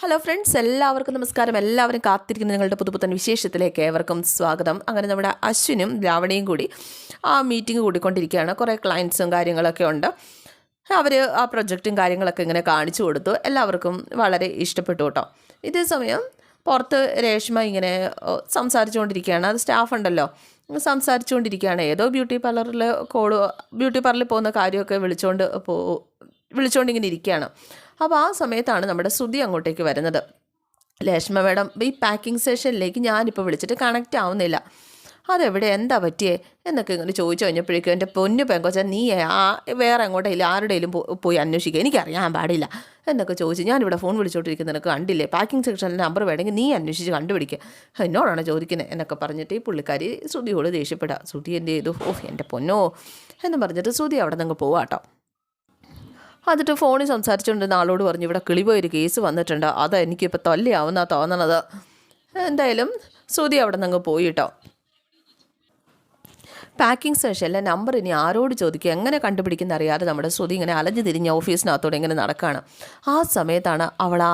Hello friends, എല്ലാവർക്കും നമസ്കാരം. എല്ലാവരും കാത്തിരിക്കുന്ന നിങ്ങളുടെ പുതുപുത്തൻ വിശേഷത്തിലേക്ക് ഏവർക്കും സ്വാഗതം. അങ്ങനെ നമ്മുടെ അശ്വിനും ലാവണിയും കൂടി ആ മീറ്റിംഗ് കൂടിക്കൊണ്ടിരിക്കുകയാണ്. കുറേ ക്ലയൻസും കാര്യങ്ങളൊക്കെ ഉണ്ട്. അവർ ആ പ്രൊജക്റ്റും കാര്യങ്ങളൊക്കെ ഇങ്ങനെ കാണിച്ചു കൊടുത്തു. എല്ലാവർക്കും വളരെ ഇഷ്ടപ്പെട്ടു കേട്ടോ. ഇതേ സമയം പുറത്ത് രേഷ്മ ഇങ്ങനെ സംസാരിച്ചുകൊണ്ടിരിക്കുകയാണ്. അത് സ്റ്റാഫ് ഉണ്ടല്ലോ, സംസാരിച്ചുകൊണ്ടിരിക്കുകയാണ്. ഏതോ ബ്യൂട്ടി പാർലറിൽ പോകുന്ന കാര്യമൊക്കെ വിളിച്ചുകൊണ്ടിങ്ങനെ ഇരിക്കുകയാണ്. അപ്പോൾ ആ സമയത്താണ് നമ്മുടെ ശ്രുതി അങ്ങോട്ടേക്ക് വരുന്നത്. രേഷ്മ മേഡം, ഈ പാക്കിംഗ് സെഷനിലേക്ക് ഞാനിപ്പോൾ വിളിച്ചിട്ട് കണക്റ്റ് ആവുന്നില്ല, അതെവിടെ, എന്താ പറ്റിയേ എന്നൊക്കെ ഇങ്ങനെ ചോദിച്ചു കഴിഞ്ഞപ്പോഴേക്കും എൻ്റെ പൊന്നു പെങ്കൊച്ച, നീ വേറെ എങ്ങോട്ടേലും ആരുടെയും പോയി അന്വേഷിക്കുക, എനിക്കറിയാൻ പാടില്ല എന്നൊക്കെ ചോദിച്ചു. ഞാനിവിടെ ഫോൺ വിളിച്ചോണ്ടിരിക്കുന്ന നിനക്ക് കണ്ടില്ലേ, പാക്കിംഗ് സെക്ഷനിലെ നമ്പർ വേണമെങ്കിൽ നീ അന്വേഷിച്ച് കണ്ടുപിടിക്കുക, എന്നോടാണ് ചോദിക്കുന്നത് എന്നൊക്കെ പറഞ്ഞിട്ട് ഈ പുള്ളിക്കാരി ശ്രുതിയോട് ദേഷ്യപ്പെടുക. ശ്രുതി എന്ത് ചെയ്തു, എൻ്റെ പൊന്നോ എന്ന് പറഞ്ഞിട്ട് ശ്രുതി അവിടെ നിന്ന് പോവാട്ടോ. എന്നിട്ട് ഫോണിൽ സംസാരിച്ചുകൊണ്ടിരുന്ന ആളോട് പറഞ്ഞു, ഇവിടെ കിളിപോയൊരു കേസ് വന്നിട്ടുണ്ട്, അത് എനിക്കിപ്പോൾ തല്ലിയാവുന്ന തോന്നണത്. എന്തായാലും ശ്രുതി അവിടെ നിന്ന് പോയിട്ടോ. പാക്കിംഗ് സെഷനിലെ നമ്പർ ഇനി ആരോട് ചോദിക്കുക, എങ്ങനെ കണ്ടുപിടിക്കുന്ന അറിയാതെ നമ്മുടെ ശ്രുതി ഇങ്ങനെ അലഞ്ഞു തിരിഞ്ഞ് ഓഫീസിനകത്തോടെ ഇങ്ങനെ നടക്കുകയാണ്. ആ സമയത്താണ് അവൾ ആ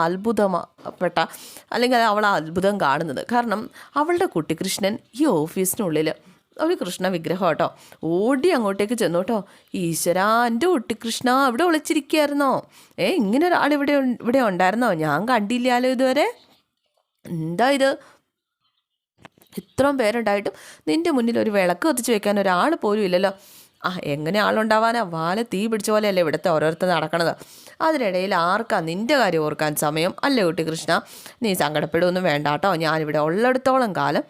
അത്ഭുതം കാണുന്നത്. കാരണം അവളുടെ കുട്ടിക്കൃഷ്ണൻ ഈ ഓഫീസിനുള്ളിൽ ഒരു കൃഷ്ണ വിഗ്രഹം കേട്ടോ. ഓടി അങ്ങോട്ടേക്ക് ചെന്നു കേട്ടോ. ഈശ്വരാ, എൻ്റെ കുട്ടിക്കൃഷ്ണ ഇവിടെ ഒളിച്ചിരിക്കുകയായിരുന്നോ? ഇങ്ങനെ ഒരാൾ ഇവിടെ ഉണ്ടായിരുന്നോ? ഞാൻ കണ്ടില്ലാലോ ഇതുവരെ. എന്താ ഇത്, ഇത്രയും പേരുണ്ടായിട്ടും നിൻ്റെ മുന്നിൽ ഒരു വിളക്ക് കത്തിച്ച് വെക്കാൻ ഒരാൾ പോലും ഇല്ലല്ലോ. എങ്ങനെ ആളുണ്ടാവാനാ? വാല തീ പിടിച്ച പോലെയല്ലേ ഇവിടുത്തെ ഓരോരുത്തർ നടക്കണത്. അതിനിടയിൽ ആർക്കാ നിൻ്റെ കാര്യം ഓർക്കാൻ സമയം? അല്ലേ കുട്ടിക്കൃഷ്ണ, നീ സങ്കടപ്പെടുകയൊന്നും വേണ്ട കേട്ടോ. ഞാനിവിടെ ഉള്ളിടത്തോളം കാലം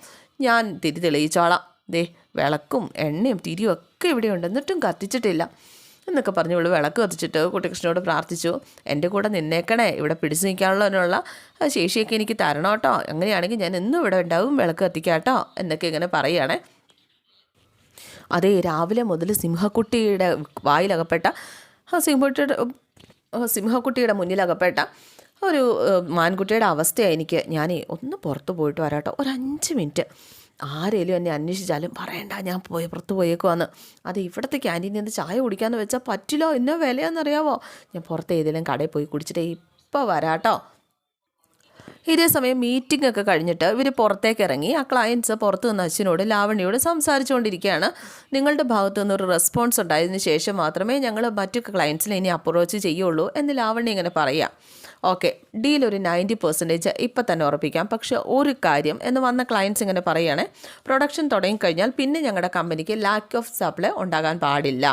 ഞാൻ തിരി തെളിയിച്ചോളാം. ദേ, വിളക്കും എണ്ണയും തിരിയും ഒക്കെ ഇവിടെ ഉണ്ട്, എന്നിട്ടും കത്തിച്ചിട്ടില്ല എന്നൊക്കെ പറഞ്ഞു ഇവള് വിളക്ക് കത്തിച്ചിട്ട് കുട്ടികൃഷ്ണനോട് പ്രാർത്ഥിച്ചു, എൻ്റെ കൂടെ നിന്നേക്കണേ, ഇവിടെ പിടിച്ചു നിൽക്കാനുള്ളതിനുള്ള ശേഷിയൊക്കെ എനിക്ക് തരണം കേട്ടോ, അങ്ങനെയാണെങ്കിൽ ഞാൻ എന്നും ഇവിടെ ഉണ്ടാവും, വിളക്ക് കത്തിക്കാം കേട്ടോ എന്നൊക്കെ ഇങ്ങനെ പറയുകയാണേ. അതേ, രാവിലെ മുതൽ സിംഹക്കുട്ടിയുടെ വായിലകപ്പെട്ട സിംഹക്കുട്ടിയുടെ മുന്നിലകപ്പെട്ട ഒരു മാൻകുട്ടിയുടെ അവസ്ഥയാണ് എനിക്ക്. ഞാനേ ഒന്ന് പുറത്ത് പോയിട്ട് വരാട്ടോ, ഒരു 5 മിനിറ്റ്. ആരേലും എന്നെ അന്വേഷിച്ചാലും പറയണ്ട, ഞാൻ പുറത്ത് പോയേക്കുവാന്ന്. അത് ഇവിടുത്തെ ക്യാൻറ്റീനിൽ നിന്ന് ചായ കുടിക്കാമെന്ന് വെച്ചാൽ പറ്റില്ലോ, എന്നോ വിലയാണെന്നറിയാവോ. ഞാൻ പുറത്ത് ഏതെങ്കിലും കടയിൽ പോയി കുടിച്ചിട്ടേ ഇപ്പോൾ വരാട്ടോ. ഇതേ സമയം മീറ്റിംഗ് ഒക്കെ കഴിഞ്ഞിട്ട് ഇവർ പുറത്തേക്ക് ഇറങ്ങി. ആ ക്ലയൻസ് പുറത്ത് നിന്ന് അശ്വിനോട് ലാവണ്യോട് സംസാരിച്ചുകൊണ്ടിരിക്കുകയാണ്. നിങ്ങളുടെ ഭാഗത്തു നിന്നൊരു റെസ്പോൺസ് ഉണ്ടായതിനു ശേഷം മാത്രമേ ഞങ്ങൾ മറ്റു ക്ലയൻസിനെ ഇനി അപ്രോച്ച് ചെയ്യുള്ളൂ എന്ന് ലാവണ്യ ഇങ്ങനെ പറയാം. ഓക്കെ, ഡീൽ ഒരു 90% ഇപ്പം തന്നെ ഉറപ്പിക്കാം. പക്ഷെ ഒരു കാര്യം എന്ന് വന്ന ക്ലയൻസ് ഇങ്ങനെ പറയുകയാണ്, പ്രൊഡക്ഷൻ തുടങ്ങിക്കഴിഞ്ഞാൽ പിന്നെ ഞങ്ങളുടെ കമ്പനിക്ക് ലാക്ക് ഓഫ് സപ്ലൈ ഉണ്ടാകാൻ പാടില്ല,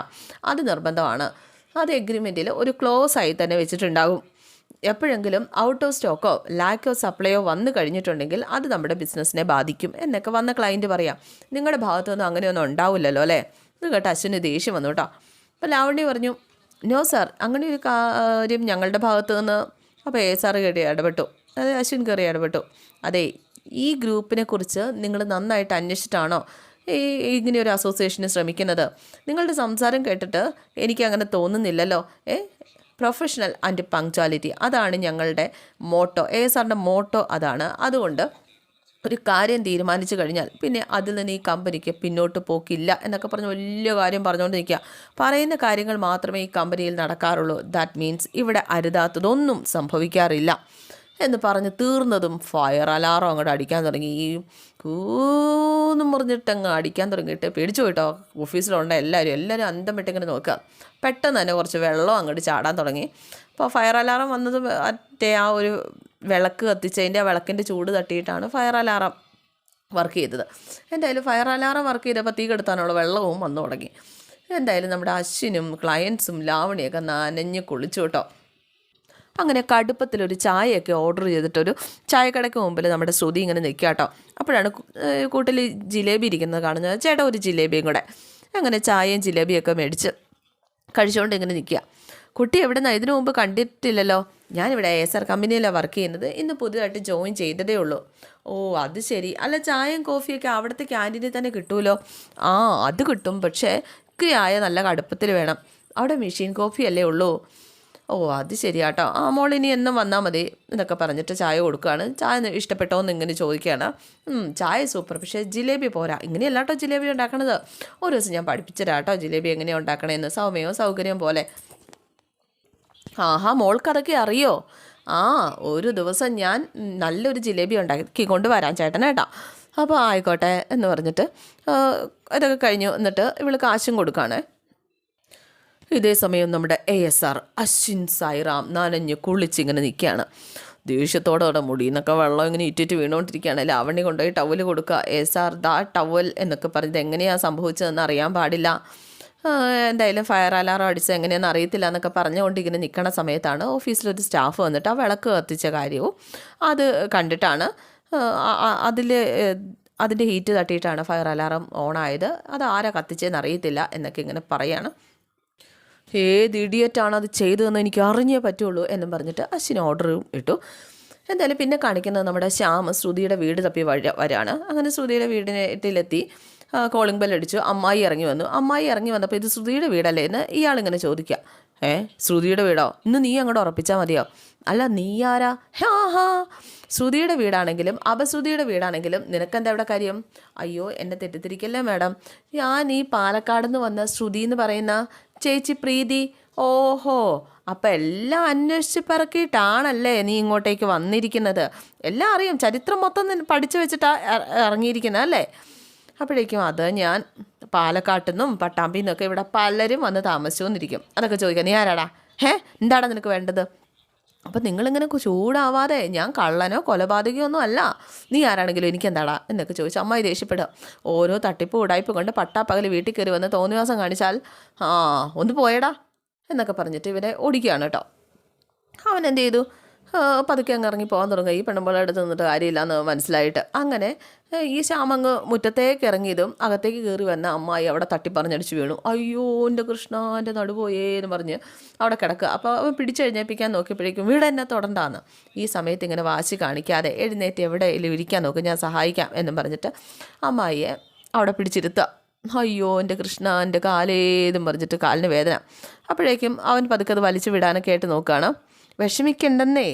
അത് നിർബന്ധമാണ്. അത് എഗ്രിമെൻറ്റിൽ ഒരു ക്ലോസ് ആയി തന്നെ വെച്ചിട്ടുണ്ടാകും. എപ്പോഴെങ്കിലും ഔട്ട് ഓഫ് സ്റ്റോക്കോ ലാക്ക് ഓഫ് സപ്ലൈയോ വന്നു കഴിഞ്ഞിട്ടുണ്ടെങ്കിൽ അത് നമ്മുടെ ബിസിനസ്സിനെ ബാധിക്കും എന്നൊക്കെ വന്ന ക്ലയൻറ്റ് പറയാം. നിങ്ങളുടെ ഭാഗത്തുനിന്നും അങ്ങനെയൊന്നും ഉണ്ടാവില്ലല്ലോ അല്ലേ? ഇത് കേട്ടോ അശ്വിന് ദേഷ്യം വന്നു കേട്ടോ. അപ്പോൾ ലാവണ്യ പറഞ്ഞു, നോ സാർ, അങ്ങനെ ഒരു കാര്യം ഞങ്ങളുടെ ഭാഗത്തു നിന്ന്. അപ്പോൾ സാർ കയറി ഇടപെട്ടു, അതെ അശ്വിൻ കയറി ഇടപെട്ടു. അതെ, ഈ ഗ്രൂപ്പിനെ കുറിച്ച് നിങ്ങൾ നന്നായിട്ട് അന്വേഷിച്ചിട്ടാണോ ഇങ്ങനെ ഒരു അസോസിയേഷന് ശ്രമിക്കുന്നത്? നിങ്ങളുടെ സംസാരം കേട്ടിട്ട് എനിക്ക് അങ്ങനെ തോന്നുന്നില്ലല്ലോ. പ്രൊഫഷണൽ ആൻഡ് പങ്ക്ച്വാലിറ്റി, അതാണ് ഞങ്ങളുടെ മോട്ടോ. സാറിൻ്റെ മോട്ടോ അതാണ്. അതുകൊണ്ട് ഒരു കാര്യം തീരുമാനിച്ചു കഴിഞ്ഞാൽ പിന്നെ അതിൽ നിന്ന് ഈ കമ്പനിക്ക് പിന്നോട്ട് പോക്കില്ല എന്നൊക്കെ പറഞ്ഞ് വലിയ കാര്യം പറഞ്ഞുകൊണ്ട് നിൽക്കുക. പറയുന്ന കാര്യങ്ങൾ മാത്രമേ ഈ കമ്പനിയിൽ നടക്കാറുള്ളൂ. ദാറ്റ് മീൻസ് ഇവിടെ അരുതാത്തതൊന്നും സംഭവിക്കാറില്ല എന്ന് പറഞ്ഞ് തീർന്നതും ഫയർ അലാറം അങ്ങോട്ട് അടിക്കാൻ തുടങ്ങി. ഈ കൂന്നും പറഞ്ഞിട്ടങ്ങ് അടിക്കാൻ തുടങ്ങിയിട്ട് പേടിച്ചു പോയിട്ടോ. ഓഫീസിലുണ്ട് എല്ലാവരും അന്തം വിട്ടിങ്ങനെ നോക്കുക. പെട്ടെന്ന് തന്നെ കുറച്ച് വെള്ളം അങ്ങോട്ട് ചാടാൻ തുടങ്ങി. അപ്പോൾ ഫയർ അലാറം വന്നത് മറ്റേ ആ ഒരു വിളക്ക് കത്തിച്ചതിൻ്റെ ആ വിളക്കിൻ്റെ ചൂട് തട്ടിയിട്ടാണ് ഫയർ അലാറം വർക്ക് ചെയ്തത്. എന്തായാലും ഫയർ അലാറം വർക്ക് ചെയ്തപ്പോൾ തീ കെടുത്താനുള്ള വെള്ളവും വന്നു തുടങ്ങി. എന്തായാലും നമ്മുടെ അശ്വിനും ക്ലയൻസും ലാവണിയൊക്കെ നനഞ്ഞ് കുളിച്ചു കേട്ടോ. അങ്ങനെ കടുപ്പത്തിലൊരു ചായയൊക്കെ ഓർഡർ ചെയ്തിട്ടൊരു ചായക്കടയ്ക്ക് മുമ്പിൽ നമ്മുടെ ശ്രുതി ഇങ്ങനെ നിൽക്കുക കേട്ടോ. അപ്പോഴാണ് കൂട്ടിൽ ജിലേബി ഇരിക്കുന്നത് കാണുന്നത്. ചേട്ടാ ഒരു ജിലേബിയും കൂടെ. അങ്ങനെ ചായയും ജിലേബിയൊക്കെ മേടിച്ച് കഴിച്ചുകൊണ്ട് ഇങ്ങനെ നിൽക്കുക. കുട്ടി എവിടെ നിന്നാണ്? ഇതിനു മുമ്പ് കണ്ടിട്ടില്ലല്ലോ. ഞാനിവിടെ ASR കമ്പനിയിലാണ് വർക്ക് ചെയ്യുന്നത്, ഇന്ന് പുതിയതായിട്ട് ജോയിൻ ചെയ്തതേ ഉള്ളൂ. ഓ അത് ശരി. അല്ല, ചായയും കോഫിയൊക്കെ അവിടുത്തെ ക്യാൻറ്റീനിൽ തന്നെ കിട്ടുമല്ലോ? അത് കിട്ടും, പക്ഷേ ചായ നല്ല കടുപ്പത്തിൽ വേണം. അവിടെ മെഷീൻ കോഫി അല്ലേ ഉള്ളൂ? ഓ അത് ശരിയാട്ടോ. മോളിനി എന്നും വന്നാൽ മതി എന്നൊക്കെ പറഞ്ഞിട്ട് ചായ കൊടുക്കുകയാണ്. ചായ ഇഷ്ടപ്പെട്ടോ എന്ന് ഇങ്ങനെ ചോദിക്കുകയാണ്. ചായ സൂപ്പർ, പക്ഷേ ജിലേബി പോരാ. ഇങ്ങനെയല്ല കേട്ടോ ജിലേബി ഉണ്ടാക്കണത്. ഒരു ദിവസം ഞാൻ പഠിപ്പിച്ചരാട്ടോ ജിലേബി എങ്ങനെയാണ് ഉണ്ടാക്കണതെന്ന്, സൗകര്യം പോലെ. മോൾക്ക് അതൊക്കെ അറിയോ? ആ ഒരു ദിവസം ഞാൻ നല്ലൊരു ജിലേബി ഉണ്ടാക്കി കൊണ്ടുവരാം ചേട്ടനേട്ടാ. അപ്പോൾ ആയിക്കോട്ടെ എന്ന് പറഞ്ഞിട്ട് ഇതൊക്കെ കഴിഞ്ഞു. എന്നിട്ട് ഇവള് കാശും കൊടുക്കുകയാണ്. ഇതേ സമയം നമ്മുടെ ASR അശ്വിൻ സായിറാം നനഞ്ഞ് കുളിച്ചിങ്ങനെ നിൽക്കുകയാണ്. ദേഷ്യത്തോടെ മുടിയെന്നൊക്കെ വെള്ളം ഇങ്ങനെ ഇറ്റിറ്റ് വീണുകൊണ്ടിരിക്കുകയാണ്. ലാവണ്യ കൊണ്ടുപോയി ടവൽ കൊടുക്കുക. ASR ദാ ടവൽ എന്നൊക്കെ പറഞ്ഞത് എങ്ങനെയാണ് സംഭവിച്ചതെന്ന് അറിയാൻ പാടില്ല, എന്തായാലും ഫയർ അലാറം അടിച്ചത് എങ്ങനെയാണെന്ന് അറിയത്തില്ല എന്നൊക്കെ പറഞ്ഞുകൊണ്ട് ഇങ്ങനെ നിൽക്കുന്ന സമയത്താണ് ഓഫീസിലൊരു സ്റ്റാഫ് വന്നിട്ട് ആ വിളക്ക് കത്തിച്ച കാര്യവും അത് കണ്ടിട്ടാണ് അതിൻ്റെ ഹീറ്റ് തട്ടിയിട്ടാണ് ഫയർ അലാറം ഓണായത്. അത് ആരാ കത്തിച്ചതെന്ന് അറിയത്തില്ല എന്നൊക്കെ ഇങ്ങനെ പറയാണ്. ഏത് ഇഡിയറ്റാണ് അത് ചെയ്തതെന്ന് എനിക്ക് അറിഞ്ഞേ പറ്റുള്ളൂ എന്നും പറഞ്ഞിട്ട് അശ്വിൻ ഓർഡറും ഇട്ടു. എന്തായാലും പിന്നെ കാണിക്കുന്നത് നമ്മുടെ ശ്യാം ശ്രുതിയുടെ വീട് തപ്പി വരാണ്. അങ്ങനെ ശ്രുതിയുടെ വീട്ടിലെത്തി കോളിംഗ് ബെൽ അടിച്ചു. അമ്മായി ഇറങ്ങി വന്നു. അമ്മായി ഇറങ്ങി വന്നപ്പോൾ ഇത് ശ്രുതിയുടെ വീടല്ലേ എന്ന് ഇയാളിങ്ങനെ ചോദിക്കുക. ശ്രുതിയുടെ വീടോ? ഇന്ന് നീ അങ്ങോട്ട് ഉറപ്പിച്ചാൽ മതിയോ? അല്ല നീ ആരാ? ഹാ ശ്രുതിയുടെ വീടാണെങ്കിലും അപശ്രുതിയുടെ വീടാണെങ്കിലും നിനക്കെന്താ ഇവിടെ കാര്യം? അയ്യോ എന്നെ തെറ്റിദ്ധരിക്കല്ലേ മാഡം, ഞാൻ ഈ പാലക്കാട് നിന്ന് വന്ന ശ്രുതി എന്ന് പറയുന്ന ചേച്ചി പ്രീതി. ഓഹോ, അപ്പം എല്ലാം അന്വേഷിച്ച് പറക്കിയിട്ടാണല്ലേ നീ ഇങ്ങോട്ടേക്ക് വന്നിരിക്കുന്നത്. എല്ലാം അറിയാം, ചരിത്രം മൊത്തം പഠിച്ചു വെച്ചിട്ടാണ് ഇറങ്ങിയിരിക്കുന്നത് അല്ലേ? അപ്പോഴേക്കും അത് ഞാൻ പാലക്കാട്ടിൽ നിന്നും പട്ടാമ്പിയിൽ നിന്നൊക്കെ ഇവിടെ പലരും വന്ന് താമസിച്ചു വന്നിരിക്കും. അതൊക്കെ ചോദിക്കാം. നീ ആരാടാ? എന്താടാ നിനക്ക് വേണ്ടത്? അപ്പം നിങ്ങളിങ്ങനെ ചൂടാവാതെ, ഞാൻ കള്ളനോ കൊലപാതകയോ ഒന്നും അല്ല, നീ ആരാണെങ്കിലും എനിക്കെന്താടാ എന്നൊക്കെ ചോദിച്ചു അമ്മായി ദേഷ്യപ്പെടുക. ഓരോ തട്ടിപ്പ് ഉടായ്പ കൊണ്ട് പട്ടാപ്പകൽ വീട്ടിൽ കയറി വന്ന് തോന്നിവാസം കാണിച്ചാൽ ഒന്ന് പോയടാ എന്നൊക്കെ പറഞ്ഞിട്ട് ഇവരെ ഓടിക്കുകയാണ് കേട്ടോ. അവൻ എന്ത് ചെയ്തു? പതുക്കെ അങ്ങ് ഇറങ്ങി പോകാൻ തുടങ്ങുക. ഈ പെണ്ണുമ്പോളെ അടുത്ത് നിന്നിട്ട് കാര്യമില്ലാന്ന് മനസ്സിലായിട്ട് അങ്ങനെ ഈ ശ്യാമങ്ങ് മുറ്റത്തേക്ക് ഇറങ്ങിയതും അകത്തേക്ക് കയറി വന്ന അമ്മായി അവിടെ തട്ടിപ്പറഞ്ഞടിച്ച് വീണു. അയ്യോ എൻ്റെ കൃഷ്ണ, എൻ്റെ നടുപോയേ എന്ന് പറഞ്ഞ് അവിടെ കിടക്കുക. അപ്പോൾ അവൻ പിടിച്ചെഴുന്നേൽപ്പിക്കാൻ നോക്കിയപ്പോഴേക്കും വീട് എന്നെ തൊടണ്ടാന്ന്. ഈ സമയത്ത് ഇങ്ങനെ വാശി കാണിക്കാതെ എഴുന്നേറ്റ് എവിടെയെങ്കിലും ഇരിക്കാൻ നോക്കും, ഞാൻ സഹായിക്കാം എന്നും പറഞ്ഞിട്ട് അമ്മായിയെ അവിടെ പിടിച്ചിരുത്തുക. അയ്യോ എൻ്റെ കൃഷ്ണ, എൻ്റെ കാലേതും പറഞ്ഞിട്ട് കാലിന് വേദന. അപ്പോഴേക്കും അവൻ പതുക്കെ അത് വലിച്ചു വിടാനൊക്കെ ആയിട്ട് നോക്കുകയാണ്. വിഷമിക്കണ്ടെന്നേ,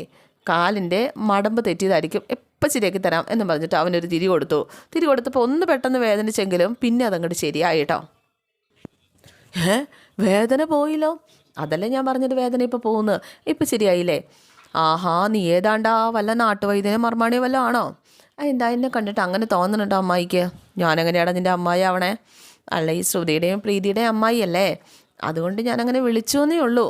കാലിൻ്റെ മടമ്പ് തെറ്റിയതായിരിക്കും, എപ്പം ശരിയാക്കി തരാം എന്നും പറഞ്ഞിട്ട് അവനൊരു തിരി കൊടുത്തു. തിരി കൊടുത്തപ്പോൾ ഒന്ന് പെട്ടെന്ന് വേദനിച്ചെങ്കിലും പിന്നെ അതങ്ങോട്ട് ശരിയായി കേട്ടോ. വേദന പോയില്ലോ? അതല്ലേ ഞാൻ പറഞ്ഞത്, വേദന ഇപ്പോൾ പോകുന്നു, ഇപ്പം ശരിയായില്ലേ? ആഹാ, നീ ഏതാണ്ടാ വല്ല നാട്ടുവൈദ്യനെ മർമാണിയോ വല്ല ആണോ? എന്താ എന്നെ കണ്ടിട്ട് അങ്ങനെ തോന്നുന്നുണ്ടോ അമ്മായിക്ക്? ഞാനെങ്ങനെയാടാ നിൻ്റെ അമ്മായി ആവണേ? അല്ല, ഈ ശ്രുതിയുടെയും പ്രീതിയുടെയും അമ്മായി അല്ലേ, അതുകൊണ്ട് ഞാനങ്ങനെ വിളിച്ചു എന്നേ ഉള്ളൂ.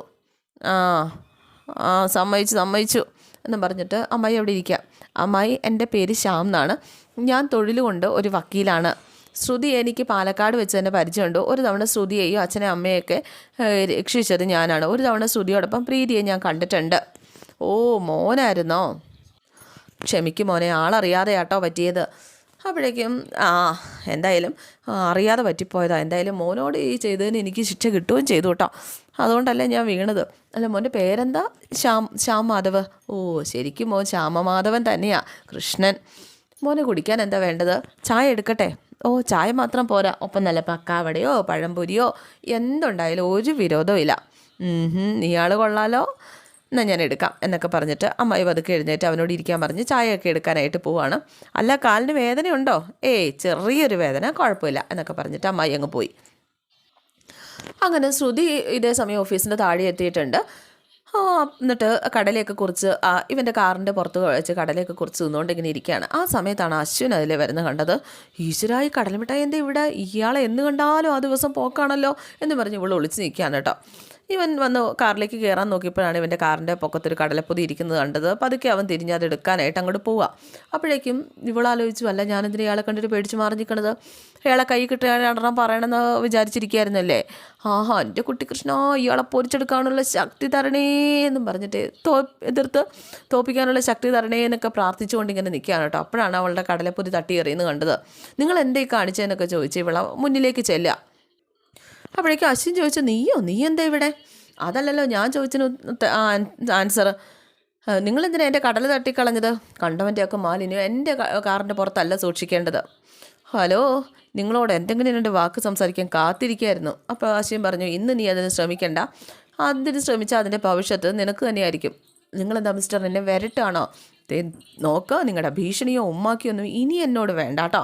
സമ്മതിച്ചു എന്നും പറഞ്ഞിട്ട് അമ്മായി അവിടെ ഇരിക്കുക. അമ്മായി, എൻ്റെ പേര് ശ്യാം എന്നാണ്, ഞാൻ തൊഴിൽ കൊണ്ട് ഒരു വക്കീലാണ്. ശ്രുതി എനിക്ക് പാലക്കാട് വെച്ച് തന്നെ പരിചയമുണ്ട്. ഒരു തവണ ശ്രുതിയെയും അച്ഛനെ അമ്മയൊക്കെ രക്ഷിച്ചത് ഞാനാണ്. ഒരു തവണ ശ്രുതിയോടൊപ്പം പ്രീതിയെ ഞാൻ കണ്ടിട്ടുണ്ട്. ഓ മോനായിരുന്നോ? ക്ഷമിക്കും മോനെ, ആളറിയാതെ ആട്ടോ പറ്റിയത്. അപ്പോഴേക്കും എന്തായാലും അറിയാതെ പറ്റിപ്പോയതാ. എന്തായാലും മോനോട് ഈ ചെയ്തതിന് എനിക്ക് ശിക്ഷ കിട്ടുകയും ചെയ്തു കേട്ടോ, അതുകൊണ്ടല്ലേ ഞാൻ വീണത്. അല്ല മോൻ്റെ പേരെന്താ? ശ്യാം മാധവ്. ഓ ശരിക്കും മോൻ ശ്യാമമാധവൻ തന്നെയാ. കൃഷ്ണൻ. മോനെ കുടിക്കാൻ എന്താ വേണ്ടത്? ചായ എടുക്കട്ടെ? ഓ ചായ മാത്രം പോരാ, ഒപ്പം നല്ല പക്കാവടയോ പഴംപൊരിയോ എന്തുണ്ടായാലും ഒരു വിരോധവും ഇല്ല. നീയാൾ കൊള്ളാലോ, എന്നാൽ ഞാൻ എടുക്കാം എന്നൊക്കെ പറഞ്ഞിട്ട് അമ്മായി പതുക്കെ എഴുന്നേറ്റ് അവനോട് ഇരിക്കാൻ പറഞ്ഞ് ചായയൊക്കെ എടുക്കാനായിട്ട് പോവാണ്. അല്ല കാലിന് വേദനയുണ്ടോ? ചെറിയൊരു വേദന, കുഴപ്പമില്ല എന്നൊക്കെ പറഞ്ഞിട്ട് അമ്മായി അങ്ങ് പോയി. അങ്ങനെ ശ്രുതി ഇതേ സമയം ഓഫീസിൻ്റെ താഴെ എത്തിയിട്ടുണ്ട്. എന്നിട്ട് കടലയൊക്കെ കുറിച്ച് ഇവൻ്റെ കാറിൻ്റെ പുറത്ത് വെച്ച് കടലയൊക്കെ കുറിച്ച് നിന്നുകൊണ്ട് ഇങ്ങനെ ഇരിക്കുകയാണ്. ആ സമയത്താണ് അശ്വിൻ അതിൽ വരുന്നത് കണ്ടത്. ഈശ്വരായി, കടലമിഠായി എന്താ ഇവിടെ? ഇയാളെ എന്ന് കണ്ടാലും ആ ദിവസം പോക്കാണല്ലോ എന്ന് പറഞ്ഞ് ഇവൾ ഒളിച്ച് നിൽക്കുകയാണ് കേട്ടോ. ഇവൻ വന്ന് കാറിലേക്ക് കയറാൻ നോക്കിയപ്പോഴാണ് ഇവൻ്റെ കാറിൻ്റെ പൊക്കത്തൊരു കടലപ്പൊതി ഇരിക്കുന്നത് കണ്ടത്. പതുക്കെ അവൻ തിരിഞ്ഞ് അത് എടുക്കാനായിട്ട് അങ്ങോട്ട് പോവുക. അപ്പോഴേക്കും ഇവളാലോചിച്ചു, അല്ല ഞാനെന്തിനാ ഇയാളെ കണ്ടിട്ട് പേടിച്ച് മാറി നിൽക്കണത്? ഇയാളെ കൈ കിട്ടുകയാണെന്ന് പറയണമെന്ന് വിചാരിച്ചിരിക്കുകയായിരുന്നല്ലേ? എൻ്റെ കുട്ടി കൃഷ്ണ, ഇയാളെ പൊരിച്ചെടുക്കാനുള്ള ശക്തി തരണേ എന്നും പറഞ്ഞിട്ട് എതിർത്ത് തോപ്പിക്കാനുള്ള ശക്തി തരണേ എന്നൊക്കെ പ്രാർത്ഥിച്ചുകൊണ്ട് ഇങ്ങനെ നിൽക്കുകയാണ് കേട്ടോ. അപ്പോഴാണ് അവളുടെ കടലപ്പൊതി തട്ടി എറിയുന്നത് കണ്ടത്. നിങ്ങൾ എന്തേ കാണിച്ചതെന്നൊക്കെ ചോദിച്ച് ഇവളെ മുന്നിലേക്ക് ചെല്ലുക. അപ്പോഴേക്കും അശ്വിൻ ചോദിച്ചു, നീ എന്താ ഇവിടെ? അതല്ലല്ലോ ഞാൻ ചോദിച്ചതിന് ആൻസർ. നിങ്ങളെന്തിനാ എൻ്റെ കടൽ തട്ടിക്കളഞ്ഞത്? കണ്ടവൻ്റെയൊക്കെ മാലിന്യം എൻ്റെ കാറിൻ്റെ പുറത്തല്ല സൂക്ഷിക്കേണ്ടത്. ഹലോ, നിങ്ങളോട് എന്തെങ്കിലും രണ്ട് വാക്ക് സംസാരിക്കാൻ കാത്തിരിക്കുകയായിരുന്നു. അപ്പോൾ അശ്വിൻ പറഞ്ഞു, ഇന്ന് നീ അതിന് ശ്രമിക്കണ്ട, അതിന് ശ്രമിച്ചാൽ അതിൻ്റെ ഭവിഷ്യത്ത് നിനക്ക് തന്നെയായിരിക്കും. നിങ്ങളെന്താ മിസ്റ്റർ എന്നെ വരട്ടാണോ? നോക്കുക, നിങ്ങളുടെ ഭീഷണിയോ ഉമ്മാക്കിയോ ഒന്നും ഇനി എന്നോട് വേണ്ട കേട്ടോ.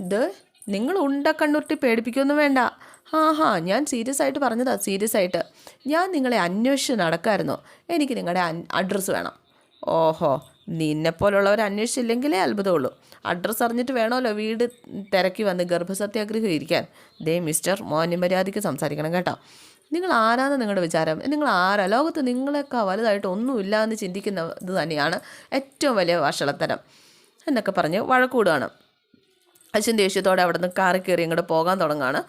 ഇത് നിങ്ങൾ കണ്ണുരുട്ടി പേടിപ്പിക്കൊന്നും വേണ്ട. ഞാൻ സീരിയസ് ആയിട്ട് പറഞ്ഞതാ, സീരിയസ് ആയിട്ട്. ഞാൻ നിങ്ങളെ അന്വേഷിച്ച് നടക്കാമായിരുന്നു. എനിക്ക് നിങ്ങളുടെ അഡ്രസ്സ് വേണം. ഓഹോ, നിന്നെപ്പോലുള്ളവർ അന്വേഷിച്ചില്ലെങ്കിലേ അത്ഭുതമുള്ളൂ. അഡ്രസ്സ് അറിഞ്ഞിട്ട് വേണമല്ലോ വീട് തിരക്കി വന്ന് ഗർഭസത്യാഗ്രഹം ഇരിക്കാൻ. ദേ മിസ്റ്റർ, മര്യാദയ്ക്ക് സംസാരിക്കണം കേട്ടോ. നിങ്ങൾ ആരാന്ന് നിങ്ങളുടെ വിചാരം? നിങ്ങൾ ആരാ? ലോകത്ത് നിങ്ങളെക്കാൾ വലുതായിട്ട് ഒന്നുമില്ല എന്ന് ചിന്തിക്കുന്നത് തന്നെയാണ് ഏറ്റവും വലിയ വഷളത്തരം എന്നൊക്കെ പറഞ്ഞ് വഴക്കൂടുകയാണ്. അച്ഛൻ ദേഷ്യത്തോടെ അവിടെ നിന്ന് കാറിൽ കയറി ഇങ്ങോട്ട് പോകാൻ തുടങ്ങുകയാണ്.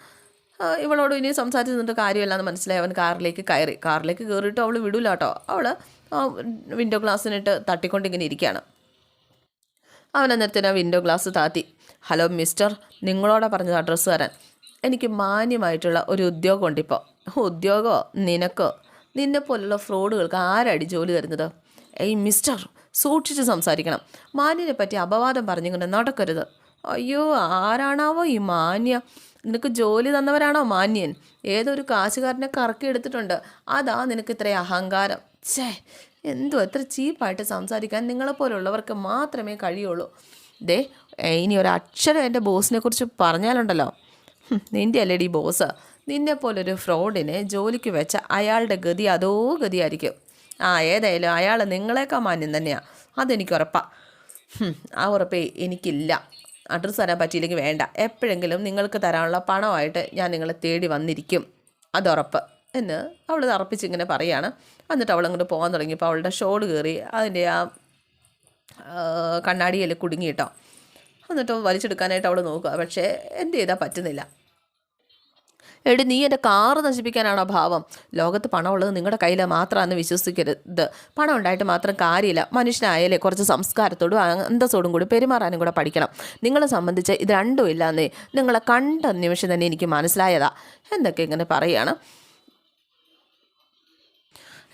ഇവളോട് ഇനി സംസാരിച്ച് നിന്നിട്ട് കാര്യമില്ലെന്ന് മനസ്സിലായി. അവൻ കാറിലേക്ക് കയറിയിട്ട് അവൾ വിടൂല കേട്ടോ. അവൾ വിൻഡോ ഗ്ലാസ്സിനിട്ട് തട്ടിക്കൊണ്ടിങ്ങനെ ഇരിക്കുകയാണ്. അവൻ അന്നേരത്തിന് വിൻഡോ ഗ്ലാസ് താത്തി. ഹലോ മിസ്റ്റർ, നിങ്ങളോടെ പറഞ്ഞത് അഡ്രസ്സ് തരാൻ. എനിക്ക് മാന്യമായിട്ടുള്ള ഒരു ഉദ്യോഗമുണ്ട് ഇപ്പോൾ. ഉദ്യോഗമോ നിനക്കോ? നിന്നെപ്പോലുള്ള ഫ്രോഡുകൾക്ക് ആരടി ജോലി തരുന്നത്? ഏയ് മിസ്റ്റർ, സൂക്ഷിച്ച് സംസാരിക്കണം. മാന്യനെ പറ്റി അപവാദം പറഞ്ഞിങ്ങനെ നടക്കരുത്. അയ്യോ, ആരാണാവോ ഈ മാന്യ? നിനക്ക് ജോലി തന്നവരാണോ മാന്യൻ? ഏതൊരു കാശുകാരനെ കറക്കി എടുത്തിട്ടുണ്ട്. അതാ നിനക്ക് ഇത്രയും അഹങ്കാരം. ഛേ, എന്തോ എത്ര ചീപ്പായിട്ട് സംസാരിക്കാൻ നിങ്ങളെപ്പോലുള്ളവർക്ക് മാത്രമേ കഴിയുള്ളൂ. ദേ, ഇനി ഒരക്ഷരം എൻ്റെ ബോസിനെ കുറിച്ച് പറഞ്ഞാലുണ്ടല്ലോ, നിൻ്റെ അല്ലേടി ബോസ്. നിന്നെപ്പോലൊരു ഫ്രോഡിനെ ജോലിക്ക് വെച്ച അയാളുടെ ഗതി അതോ ഗതിയായിരിക്കും. ഏതായാലും അയാൾ നിങ്ങളെക്കാൾ മാന്യം തന്നെയാണ്, അതെനിക്ക് ഉറപ്പാണ്. ആ ഉറപ്പേ എനിക്കില്ല. അഡ്രസ്സ് തരാൻ പറ്റിയില്ലെങ്കിൽ വേണ്ട. എപ്പോഴെങ്കിലും നിങ്ങൾക്ക് തരാനുള്ള പണമായിട്ട് ഞാൻ നിങ്ങളെ തേടി വന്നിരിക്കും, അതുറപ്പ് എന്ന് അവൾ തറപ്പിച്ചിങ്ങനെ പറയുകയാണ്. എന്നിട്ട് അവൾ അങ്ങോട്ട് പോകാൻ തുടങ്ങിയപ്പോൾ അവളുടെ ഷോൾ കയറി അതിൻ്റെ ആ കണ്ണാടിയിൽ കുടുങ്ങിയിട്ടോ. എന്നിട്ട് വലിച്ചെടുക്കാനായിട്ട് അവൾ നോക്കുക. പക്ഷേ എന്ത് ചെയ്താൽ പറ്റുന്നില്ല. എടി, നീ എൻ്റെ കാറ് നശിപ്പിക്കാനാണോ ഭാവം? ലോകത്ത് പണമുള്ളത് നിങ്ങളുടെ കയ്യിൽ മാത്രമാണെന്ന് വിശ്വസിക്കരുത്. പണം ഉണ്ടായിട്ട് മാത്രം കാര്യമില്ല. മനുഷ്യനായാലേ കുറച്ച് സംസ്കാരത്തോടും അന്തസ്സോടും കൂടി പെരുമാറാനും കൂടെ പഠിക്കണം. നിങ്ങളെ സംബന്ധിച്ച് ഇത് രണ്ടും ഇല്ലാന്നേ നിങ്ങളെ കണ്ട നിമിഷം തന്നെ എനിക്ക് മനസ്സിലായതാ എന്നൊക്കെ ഇങ്ങനെ പറയുകയാണ്.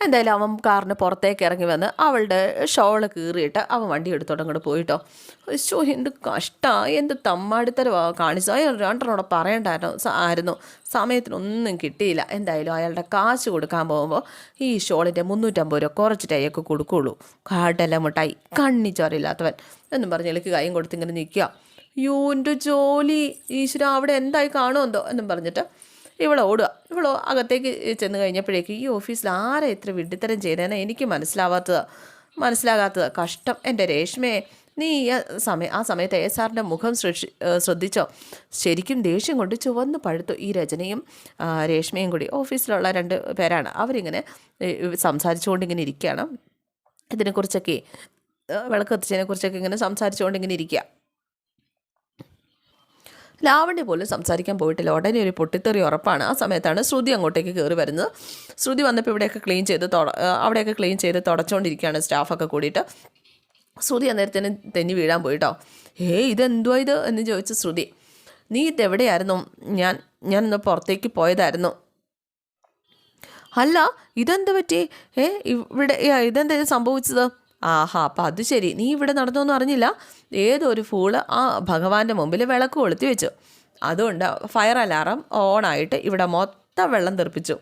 എന്തായാലും അവൻ കാറിന് പുറത്തേക്ക് ഇറങ്ങി വന്ന് അവളുടെ ഷോള് കീറിയിട്ട് അവൻ വണ്ടി എടുത്തോട്ട് അങ്ങോട്ട് പോയിട്ടോ. ശോ, എന്ത് കഷ്ടമാണ്, എന്ത് തമ്മാടിത്തരമാണ് കാണിച്ചത്. രണ്ടെണ്ണോടെ പറയണ്ടായിരുന്നു. സമയത്തിനൊന്നും കിട്ടിയില്ല. എന്തായാലും അയാളുടെ കാശ് കൊടുക്കാൻ പോകുമ്പോൾ ഈ ഷോളിൻ്റെ 350 രൂപ കുറച്ചിട്ട് അയാൾക്ക് കൊടുക്കുകയുള്ളൂ. കാടല മുട്ടായി, കണ്ണിച്ചോറില്ലാത്തവൻ എന്നും പറഞ്ഞ് എനിക്ക് കൈയും കൊടുത്തിങ്ങനെ നിൽക്കുക. യോ, എൻ്റെ ജോലി ഈശ്വര, അവിടെ എന്തായി കാണുമെന്തോ എന്നും പറഞ്ഞിട്ട് ഇവളോ അകത്തേക്ക് ചെന്ന് കഴിഞ്ഞപ്പോഴേക്ക് ഈ ഓഫീസിൽ ആരെ ഇത്ര വിഡ്ഢിത്തരം ചെയ്തേനെ എനിക്ക് മനസ്സിലാകാത്തത്. കഷ്ടം എൻ്റെ രേഷ്മയെ. നീ ആ സമയത്ത് സാറിൻ്റെ മുഖം ശ്രദ്ധിച്ചോ? ശരിക്കും ദേഷ്യം കൊണ്ട് ചുവന്ന് പഴുത്തു. ഈ രചനയും രേഷ്മയും കൂടി ഓഫീസിലുള്ള 2 പേരാണ്. അവരിങ്ങനെ സംസാരിച്ചുകൊണ്ടിങ്ങനെ ഇരിക്കുകയാണ്. ഇതിനെക്കുറിച്ചൊക്കെ വിളക്ക് കത്തിച്ചതിനെക്കുറിച്ചൊക്കെ ഇങ്ങനെ സംസാരിച്ചുകൊണ്ടിങ്ങനെ ഇരിക്കുക. ലാവണ്യ പോലും സംസാരിക്കാൻ പോയിട്ടില്ല. ഉടനെ ഒരു പൊട്ടിത്തെറി ഉറപ്പാണ്. ആ സമയത്താണ് ശ്രുതി അങ്ങോട്ടേക്ക് കയറി വരുന്നത്. ശ്രുതി വന്നപ്പോൾ അവിടെയൊക്കെ ക്ലീൻ ചെയ്ത് തുടച്ചുകൊണ്ടിരിക്കുകയാണ് സ്റ്റാഫൊക്കെ കൂടിയിട്ട്. ശ്രുതി അന്നേരത്തിന് തെന്നി വീഴാൻ പോയിട്ടോ. ഇതെന്തുവാ ഇത് എന്ന് ചോദിച്ചു ശ്രുതി. നീ ഇതെവിടെയായിരുന്നു? ഞാനൊന്ന് പുറത്തേക്ക് പോയതായിരുന്നു. അല്ല, ഇതെന്ത് പറ്റി? ഇവിടെ ഇതെന്താ സംഭവിച്ചത്? അപ്പം അത് ശരി, നീ ഇവിടെ നടന്നൊന്നും അറിഞ്ഞില്ല. ഏതൊരു ഫൂള് ആ ഭഗവാന്റെ മുമ്പിൽ വിളക്ക് കൊളുത്തി വെച്ചു. അതുകൊണ്ട് ഫയർ അലാറം ഓണായിട്ട് ഇവിടെ മൊത്തം വെള്ളം തെറിപ്പിച്ചു.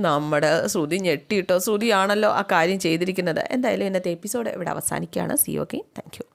നമ്മുടെ ശ്രുതി ഞെട്ടിയിട്ടോ. ശ്രുതിയാണല്ലോ ആ കാര്യം ചെയ്തിരിക്കുന്നത്. എന്തായാലും ഇന്നത്തെ എപ്പിസോഡ് ഇവിടെ അവസാനിക്കുകയാണ്. C okay, thank you.